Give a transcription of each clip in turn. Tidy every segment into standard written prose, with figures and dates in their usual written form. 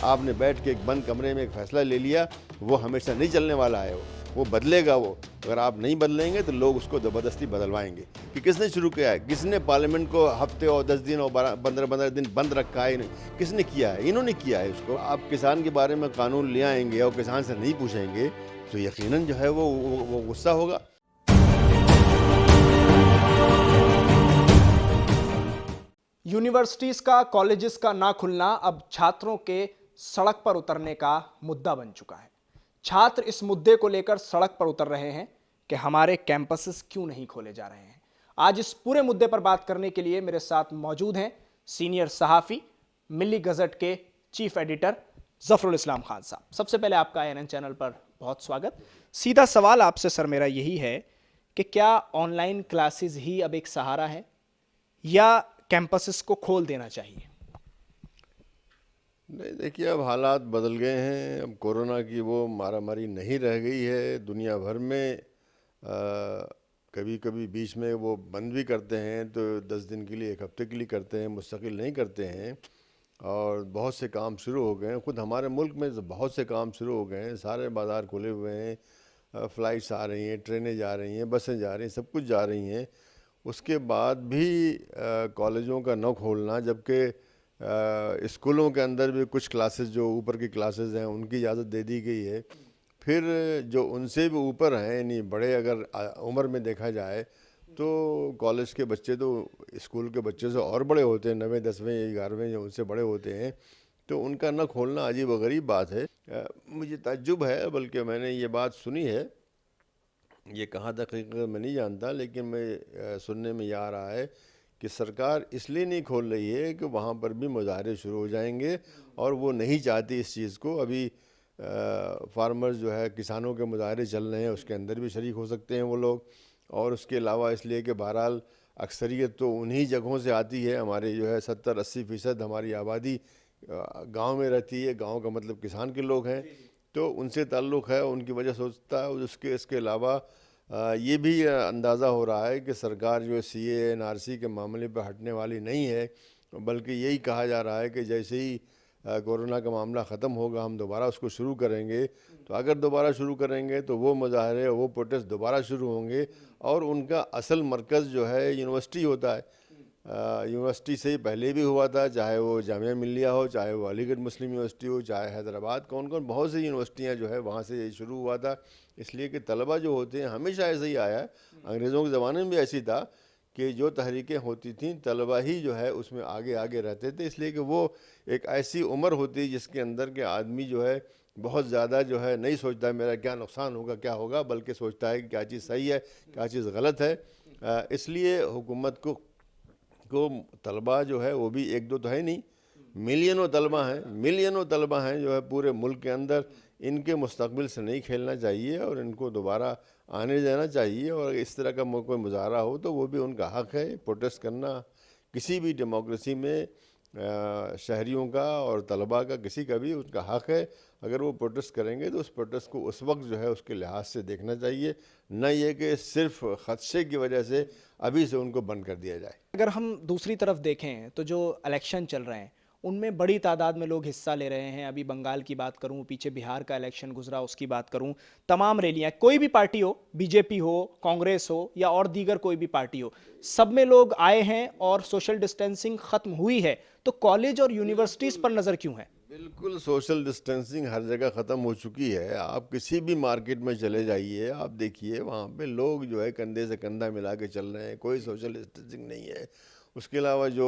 آپ نے بیٹھ کے ایک بند کمرے میں ایک فیصلہ لے لیا، وہ ہمیشہ نہیں چلنے والا ہے، وہ بدلے گا۔ وہ اگر آپ نہیں بدلیں گے تو لوگ اس کو زبردستی بدلوائیں گے۔ کہ کس نے شروع کیا ہے؟ کس نے پارلیمنٹ کو ہفتے اور 10 دن اور 15 دن بند رکھا ہے؟ کس نے کیا ہے؟ انہوں نے کیا ہے اس کو۔ آپ کسان کے بارے میں قانون لے آئیں گے اور کسان سے نہیں پوچھیں گے تو یقیناً جو ہے وہ غصہ ہوگا۔ یونیورسٹیز کا، کالجز کا نہ کھلنا اب چھاتروں کے سڑک پر اترنے کا مدعا بن چکا ہے۔ چھاتر اس مدعے کو لے کر سڑک پر اتر رہے ہیں کہ ہمارے کیمپسز کیوں نہیں کھولے جا رہے ہیں۔ آج اس پورے مدعے پر بات کرنے کے لیے میرے ساتھ موجود ہیں سینئر صحافی، ملی گزٹ کے چیف ایڈیٹر ظفر الاسلام خان صاحب۔ سب سے پہلے آپ کا ANN چینل پر بہت سواگت۔ سیدھا سوال آپ سے سر میرا یہی ہے کہ کیا آن لائن کلاسز ہی اب ایک سہارا ہے یا کیمپسز کو کھول دینا چاہیے؟ نہیں، دیکھیے اب حالات بدل گئے ہیں۔ اب کورونا کی وہ مارا ماری نہیں رہ گئی ہے۔ دنیا بھر میں کبھی کبھی بیچ میں وہ بند بھی کرتے ہیں تو 10 دن کے لیے، 1 ہفتے کے لیے کرتے ہیں، مستقل نہیں کرتے ہیں۔ اور بہت سے کام شروع ہو گئے ہیں، خود ہمارے ملک میں بہت سے کام شروع ہو گئے ہیں، سارے بازار کھلے ہوئے ہیں، فلائٹس آ رہی ہیں، ٹرینیں جا رہی ہیں، بسیں جا رہی ہیں، سب کچھ جا رہی ہیں۔ اس کے بعد بھی کالجوں کا نہ کھولنا، جبکہ اسکولوں کے اندر بھی کچھ کلاسز جو اوپر کی کلاسز ہیں ان کی اجازت دے دی گئی ہے۔ پھر جو ان سے بھی اوپر ہیں، یعنی بڑے اگر عمر میں دیکھا جائے تو کالج کے بچے تو اسکول کے بچے سے اور بڑے ہوتے ہیں، 9ویں 10ویں 11ویں جو ان سے بڑے ہوتے ہیں، تو ان کا نہ کھولنا عجیب و غریب بات ہے۔ مجھے تعجب ہے، بلکہ میں نے یہ بات سنی ہے، یہ کہاں تک حقیقت میں نہیں جانتا، لیکن میں سننے میں یہ آ رہا ہے کہ سرکار اس لیے نہیں کھول رہی ہے کہ وہاں پر بھی مظاہرے شروع ہو جائیں گے، اور وہ نہیں چاہتی اس چیز کو۔ ابھی فارمرز جو ہے، کسانوں کے مظاہرے چل رہے ہیں، اس کے اندر بھی شریک ہو سکتے ہیں وہ لوگ۔ اور اس کے علاوہ اس لیے کہ بہرحال اکثریت تو انہی جگہوں سے آتی ہے، ہمارے جو ہے 70-80% ہماری آبادی گاؤں میں رہتی ہے۔ گاؤں کا مطلب کسان کے لوگ ہیں، تو ان سے تعلق ہے، ان کی وجہ سے ہوتا ہے۔ اس کے علاوہ یہ بھی اندازہ ہو رہا ہے کہ سرکار جو CA NRC کے معاملے پہ ہٹنے والی نہیں ہے، بلکہ یہی کہا جا رہا ہے کہ جیسے ہی کورونا کا معاملہ ختم ہوگا ہم دوبارہ اس کو شروع کریں گے۔ تو اگر دوبارہ شروع کریں گے تو وہ مظاہرے، وہ پروٹیسٹ دوبارہ شروع ہوں گے، اور ان کا اصل مرکز جو ہے یونیورسٹی ہوتا ہے۔ یونیورسٹی سے ہی پہلے بھی ہوا تھا، چاہے وہ جامعہ ملیہ ہو، چاہے وہ علی گڑھ مسلم یونیورسٹی ہو، چاہے حیدرآباد، کون بہت سی یونیورسٹیاں جو ہے وہاں سے یہ شروع ہوا تھا۔ اس لیے کہ طلبہ جو ہوتے ہیں، ہمیشہ ایسے ہی آیا ہے، انگریزوں کے زمانے میں بھی ایسی تھا کہ جو تحریکیں ہوتی تھیں طلبہ ہی جو ہے اس میں آگے آگے رہتے تھے، اس لیے کہ وہ ایک ایسی عمر ہوتی ہے جس کے اندر کے آدمی جو ہے بہت زیادہ جو ہے نہیں سوچتا ہے میرا کیا نقصان ہوگا کیا ہوگا، بلکہ سوچتا ہے کہ کیا چیز صحیح ہے کیا چیز غلط ہے۔ اس لیے حکومت کو طلبہ جو ہے وہ بھی 1-2 تو ہے نہیں، ملینوں طلبہ ہیں جو ہے پورے ملک کے اندر۔ ان کے مستقبل سے نہیں کھیلنا چاہیے اور ان کو دوبارہ آنے دینا چاہیے، اور اس طرح کا کوئی مظاہرہ ہو تو وہ بھی ان کا حق ہے پروٹیسٹ کرنا۔ کسی بھی ڈیموکریسی میں شہریوں کا اور طلباء کا کسی کا بھی ان کا حق ہے۔ اگر وہ پروٹیسٹ کریں گے تو اس پروٹیسٹ کو اس وقت جو ہے اس کے لحاظ سے دیکھنا چاہیے، نہ یہ کہ صرف خدشے کی وجہ سے ابھی سے ان کو بند کر دیا جائے۔ اگر ہم دوسری طرف دیکھیں تو جو الیکشن چل رہے ہیں ان میں بڑی تعداد میں لوگ حصہ لے رہے ہیں۔ ابھی بنگال کی بات کروں، پیچھے بہار کا الیکشن گزرا اس کی بات کروں، تمام ریلیاں، کوئی بھی پارٹی ہو، BJP ہو، کانگریس ہو یا اور دیگر کوئی بھی پارٹی ہو، سب میں لوگ آئے ہیں اور سوشل ڈسٹینسنگ ختم ہوئی ہے۔ تو کالج اور یونیورسٹیز پر نظر کیوں ہے؟ بالکل سوشل ڈسٹینسنگ ہر جگہ ختم ہو چکی ہے۔ آپ کسی بھی مارکیٹ میں چلے جائیے، آپ دیکھیے وہاں پہ لوگ جو ہے کندھے سے کندھا ملا کے چل رہے ہیں، کوئی سوشل ڈسٹینسنگ نہیں ہے۔ اس کے علاوہ جو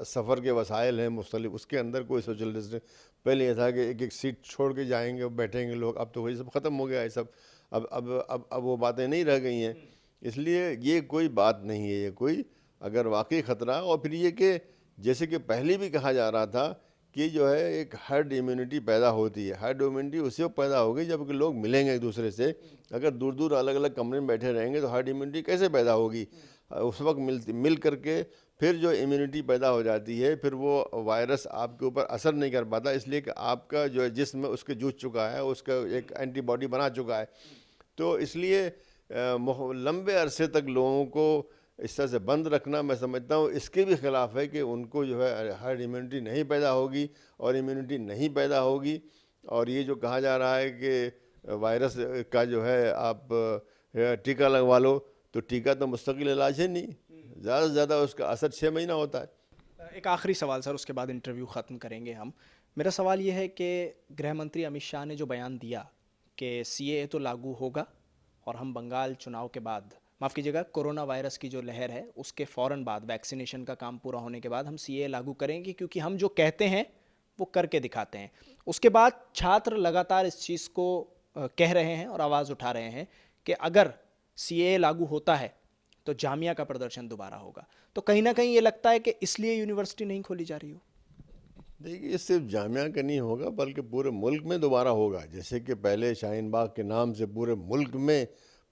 سفر کے وسائل ہیں مختلف، اس کے اندر کوئی سوشل ڈسٹینس، پہلے یہ تھا کہ ایک سیٹ چھوڑ کے جائیں گے بیٹھیں گے لوگ، اب تو وہی سب ختم ہو گیا ہے سب۔ اب وہ باتیں نہیں رہ گئی ہیں، اس لیے یہ کوئی بات نہیں ہے۔ یہ کوئی اگر واقعی خطرہ، اور پھر یہ کہ جیسے کہ پہلے بھی کہا جا رہا تھا کہ جو ہے ایک ہرڈ امیونٹی پیدا ہوتی ہے۔ ہرڈ امیونٹی اسی وقت پیدا ہوگی جب کہ لوگ ملیں گے ایک دوسرے سے۔ اگر دور دور الگ الگ کمرے میں بیٹھے رہیں گے تو ہرڈ امیونٹی کیسے پیدا ہوگی؟ اس وقت مل کر کے پھر جو امیونٹی پیدا ہو جاتی ہے، پھر وہ وائرس آپ کے اوپر اثر نہیں کر پاتا، اس لیے کہ آپ کا جو ہے جسم اس کے جوجھ چکا ہے، اس کا ایک اینٹی باڈی بنا چکا ہے۔ تو اس لیے لمبے عرصے تک لوگوں کو اس طرح سے بند رکھنا میں سمجھتا ہوں اس کے بھی خلاف ہے کہ ان کو جو ہے ہرڈ امیونٹی نہیں پیدا ہوگی، اور امیونٹی نہیں پیدا ہوگی، اور یہ جو کہا جا رہا ہے کہ وائرس کا جو ہے آپ ٹیکہ لگوا لو، تو ٹیکہ تو مستقل علاج ہے نہیں، زیادہ سے زیادہ اس کا اثر 6 مہینہ ہوتا ہے۔ ایک آخری سوال سر، اس کے بعد انٹرویو ختم کریں گے ہم۔ میرا سوال یہ ہے کہ گرہ منتری امت شاہ نے جو بیان دیا کہ سی اے تو لاگو ہوگا، اور ہم بنگال چناؤ کے بعد، معاف کیجیے گا، کورونا وائرس کی جو لہر ہے اس کے فوراً بعد، ویکسینیشن کا کام پورا ہونے کے بعد ہم سی اے لاگو کریں گے، کیونکہ ہم جو کہتے ہیں وہ کر کے دکھاتے ہیں۔ اس کے بعد چھاتر لگاتار اس چیز کو کہہ رہے ہیں اور آواز اٹھا رہے ہیں کہ اگر سی اے لاگو ہوتا ہے تو جامعہ کا پردرشن دوبارہ ہوگا۔ تو کہیں نہ کہیں یہ لگتا ہے کہ اس لیے یونیورسٹی نہیں کھولی جا رہی ہو۔ دیکھیے، صرف جامعہ کا نہیں ہوگا بلکہ پورے ملک میں دوبارہ ہوگا، جیسے کہ پہلے شاہین باغ کے نام سے پورے ملک میں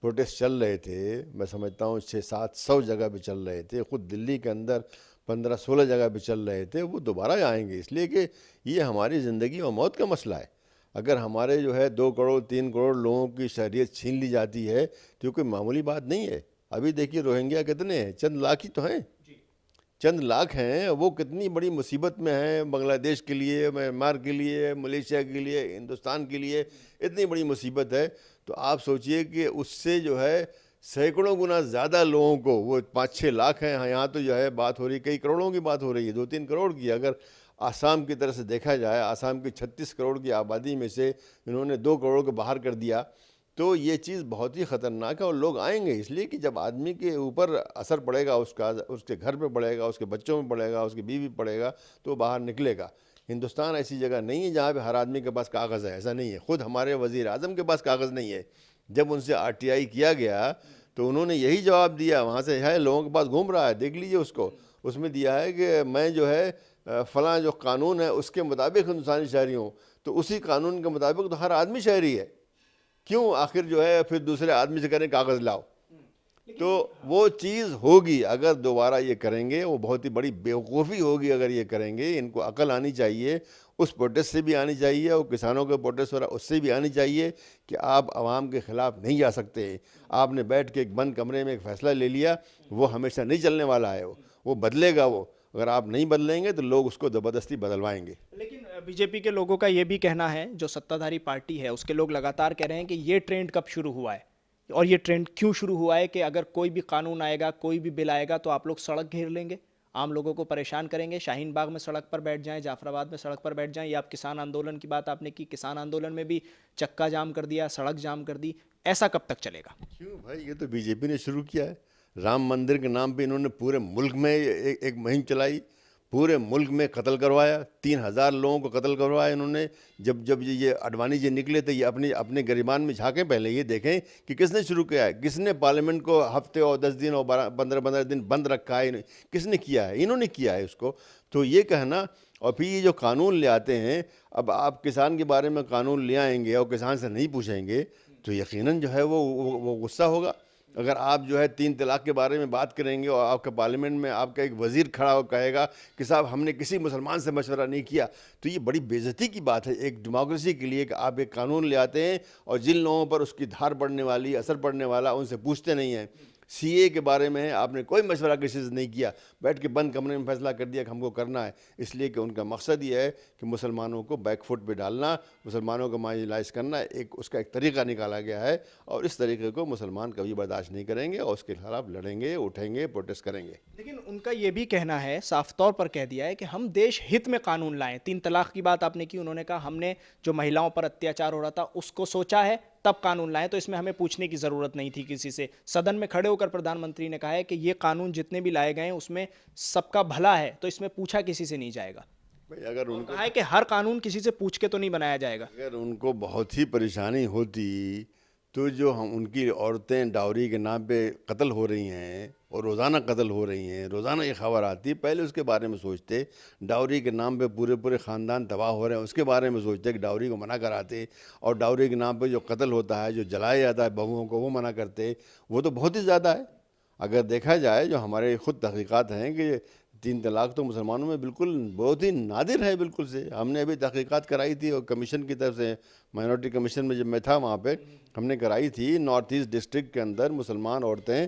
پروٹیسٹ چل رہے تھے، میں سمجھتا ہوں 600-700 جگہ پہ چل رہے تھے، خود دلی کے اندر 15-16 جگہ پہ چل رہے تھے، وہ دوبارہ آئیں گے، اس لیے کہ یہ ہماری زندگی و موت کا مسئلہ ہے۔ اگر ہمارے جو ہے 2 کروڑ 3 کروڑ لوگوں کی شہریت چھین لی جاتی ہے تو یہ کوئی معمولی بات نہیں ہے۔ ابھی دیکھیے روہنگیا کتنے ہیں، چند لاکھ ہی تو ہیں، چند لاکھ ہیں، وہ کتنی بڑی مصیبت میں ہیں، بنگلہ دیش کے لیے، میانمار کے لیے، ملیشیا کے لیے، ہندوستان کے لیے اتنی بڑی مصیبت ہے۔ تو آپ سوچئے کہ اس سے جو ہے سینکڑوں گنا زیادہ لوگوں کو، وہ 5-6 لاکھ ہیں، یہاں تو جو ہے بات ہو رہی کئی کروڑوں کی بات ہو رہی ہے، 2-3 کروڑ کی۔ اگر آسام کی طرف سے دیکھا جائے، آسام کی 36 کروڑ کی آبادی میں سے انہوں نے 2 کروڑ کو باہر کر دیا، تو یہ چیز بہت ہی خطرناک ہے، اور لوگ آئیں گے، اس لیے کہ جب آدمی کے اوپر اثر پڑے گا، اس کا اس کے گھر پہ پڑے گا، اس کے بچوں میں پڑے گا، اس کی بیوی پڑے گا، تو وہ باہر نکلے گا۔ ہندوستان ایسی جگہ نہیں ہے جہاں پہ ہر آدمی کے پاس کاغذ ہے، ایسا نہیں ہے۔ خود ہمارے وزیر اعظم کے پاس کاغذ نہیں ہے۔ جب ان سے RTI کیا گیا تو انہوں نے یہی جواب دیا، وہاں سے ہے لوگوں کے پاس گھوم رہا ہے، دیکھ لیجئے اس کو، اس میں دیا ہے کہ میں جو ہے فلاں جو قانون ہے اس کے مطابق ہندوستانی شہری ہوں، تو اسی قانون کے مطابق تو ہر آدمی شہری ہے، کیوں آخر جو ہے پھر دوسرے آدمی سے کریں کاغذ لاؤ؟ تو وہ چیز ہوگی اگر دوبارہ یہ کریں گے، وہ بہت ہی بڑی بیوقوفی ہوگی اگر یہ کریں گے۔ ان کو عقل آنی چاہیے، اس پروٹیسٹ سے بھی آنی چاہیے، اور کسانوں کے پروٹیسٹ ہو رہا اس سے بھی آنی چاہیے کہ آپ عوام کے خلاف نہیں جا سکتے۔ آپ نے بیٹھ کے ایک بند کمرے میں ایک فیصلہ لے لیا، وہ ہمیشہ نہیں چلنے والا ہے، وہ بدلے گا۔ وہ اگر آپ نہیں بدلیں گے تو لوگ اس کو زبردستی بدلوائیں گے۔ لیکن بی جے پی کے لوگوں کا یہ بھی کہنا ہے، جو ستادھاری پارٹی ہے اس کے لوگ لگاتار کہہ رہے ہیں کہ یہ ٹرینڈ کب شروع ہوا ہے، اور یہ ٹرینڈ کیوں شروع ہوا ہے کہ اگر کوئی بھی قانون آئے گا، کوئی بھی بل آئے گا تو آپ لوگ سڑک گھیر لیں گے، عام لوگوں کو پریشان کریں گے، شاہین باغ میں سڑک پر بیٹھ جائیں، جعفر آباد میں سڑک پر بیٹھ جائیں، یا آپ کسان آندولن کی بات آپ نے کی، کسان آندولن میں بھی چکا جام کر دیا، سڑک جام کر دی، ایسا کب تک چلے گا؟ کیوں بھائی، یہ تو BJP نے شروع کیا ہے۔ رام مندر کے نام پہ انہوں نے پورے ملک میں ایک مہم چلائی، پورے ملک میں قتل کروایا، 3000 لوگوں کو قتل کروایا انہوں نے۔ جب یہ اڈوانی جی نکلے تھے، یہ اپنے گریبان میں جھانکیں، پہلے یہ دیکھیں کہ کس نے شروع کیا ہے، کس نے پارلیمنٹ کو ہفتے اور 10 دن اور 15 دن بند رکھا ہے، کس نے کیا ہے؟ انہوں نے کیا ہے اس کو۔ تو یہ کہنا، اور پھر یہ جو قانون لے آتے ہیں، اب آپ کسان کے بارے میں قانون لے آئیں گے اور کسان سے نہیں پوچھیں گے تو یقیناً جو ہے وہ غصہ ہوگا۔ اگر آپ جو ہے 3 طلاق کے بارے میں بات کریں گے اور آپ کا پارلیمنٹ میں آپ کا ایک وزیر کھڑا ہو کہے گا کہ صاحب ہم نے کسی مسلمان سے مشورہ نہیں کیا، تو یہ بڑی بے عزتی کی بات ہے ایک ڈیموکریسی کے لیے کہ آپ ایک قانون لے آتے ہیں اور جن لوگوں پر اس کی دھار پڑنے والی، اثر پڑنے والا، ان سے پوچھتے نہیں ہیں۔ CA کے بارے میں آپ نے کوئی مشورہ کسی سے نہیں کیا، بیٹھ کے بند کمرے میں فیصلہ کر دیا کہ ہم کو کرنا ہے، اس لیے کہ ان کا مقصد یہ ہے کہ مسلمانوں کو بیک فٹ پہ ڈالنا، مسلمانوں کو مارجنلائز کرنا، اس کا ایک طریقہ نکالا گیا ہے، اور اس طریقے کو مسلمان کبھی برداشت نہیں کریں گے اور اس کے خلاف لڑیں گے، اٹھیں گے، پروٹیسٹ کریں گے۔ لیکن ان کا یہ بھی کہنا ہے، صاف طور پر کہہ دیا ہے کہ ہم دیش ہت میں قانون لائیں۔ 3 طلاق کی بات آپ نے کی، انہوں نے کہا ہم نے جو مہیلاؤں پر اتیاچار ہو رہا تھا اس کو سوچا ہے تب قانون لائیں، تو اس میں ہمیں پوچھنے کی ضرورت نہیں تھی کسی سے۔ صدن میں کھڑے ہو کر پردھان منتری نے کہا ہے کہ یہ قانون جتنے بھی لائے گئے ہیں اس میں سب کا بھلا ہے، تو اس میں پوچھا کسی سے نہیں جائے گا۔ اگر ان کو کہا ہے کہ ہر قانون کسی سے پوچھ کے تو نہیں بنایا جائے گا۔ اگر ان کو بہت ہی پریشانی ہوتی تو جو ان کی عورتیں ڈاوری کے نام پہ قتل ہو رہی ہیں اور روزانہ قتل ہو رہی ہیں، روزانہ یہ خبر آتی، پہلے اس کے بارے میں سوچتے۔ ڈاوری کے نام پہ پورے خاندان تباہ ہو رہے ہیں، اس کے بارے میں سوچتے کہ ڈاوری کو منع کراتے، اور ڈاوری کے نام پہ جو قتل ہوتا ہے، جو جلایا جاتا ہے بہوؤں کو، وہ منع کرتے۔ وہ تو بہت ہی زیادہ ہے۔ اگر دیکھا جائے، جو ہمارے خود تحقیقات ہیں کہ 3 طلاق تو مسلمانوں میں بالکل بہت ہی نادر ہے، بالکل سے۔ ہم نے ابھی تحقیقات کرائی تھی اور کمیشن کی طرف سے، مائنورٹی کمیشن میں جب میں تھا وہاں پہ ہم نے کرائی تھی، نارتھ ایسٹ ڈسٹرکٹ کے اندر مسلمان عورتیں